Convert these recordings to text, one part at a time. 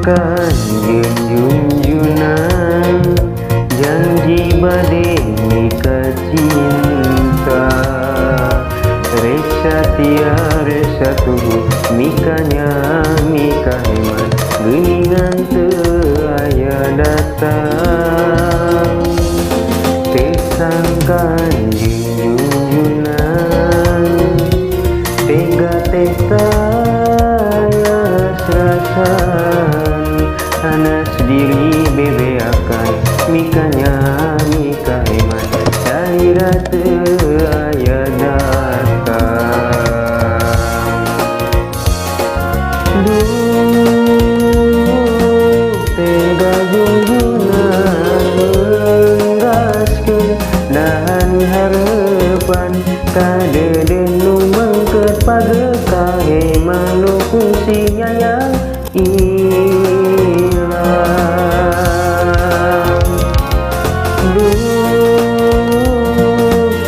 Kanjeun junjunan janji bade nikah cinta, rek satia rek satuju mikanya mikah heman geuningan teu aya datang. Teu sangkan junjunan tega teh Anas diri bebeakan mikanya mikah heman salira teu aya datang. Duh tega junjunan menggaskeun dahan harepan kadeudeun nu mangkeut pageu kahe manu fungsi nyayang ilang. Duh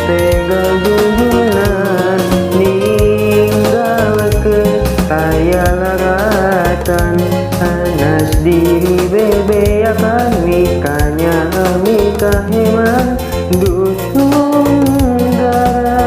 tega junjunan ninggalkeun aya laratan Anas diri bebeakan mikanya mikah heman duh tunggara.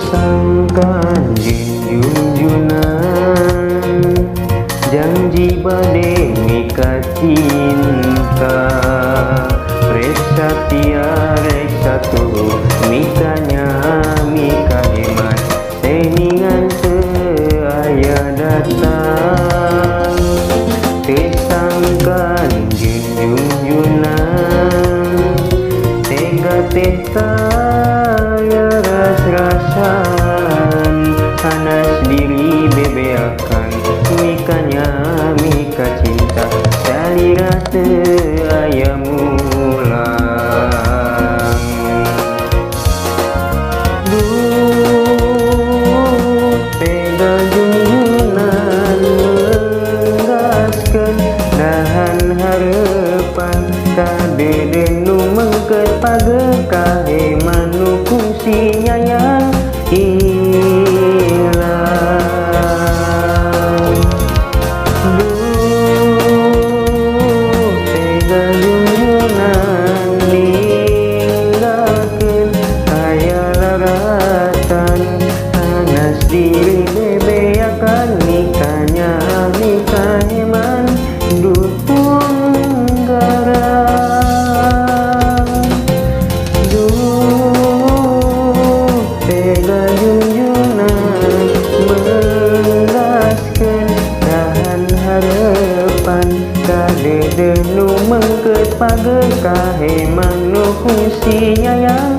Sangkan junjunan janji bade nikah cinta, rek satia rek satu mikanya mikah heman teningan teu aya datang. Teu sangkan junjunan tega teh rasan Anas diri bebeakan mikanya mikah cinta salira teu aya mulang. Duh tega junjunan menggaskeun dahan harepan kadeudeun nu mangkeut pageu kahe manu fungsi nyayang ilang. Duh tega junjunan ninggalkeun aya laratan Anas diri bebeakan mikanya mikah heman duh tunggara. Tega junjunan menggaskeun dahan harepan kadeudeun nu mangkeut pageu kahe manu fungsi nyayang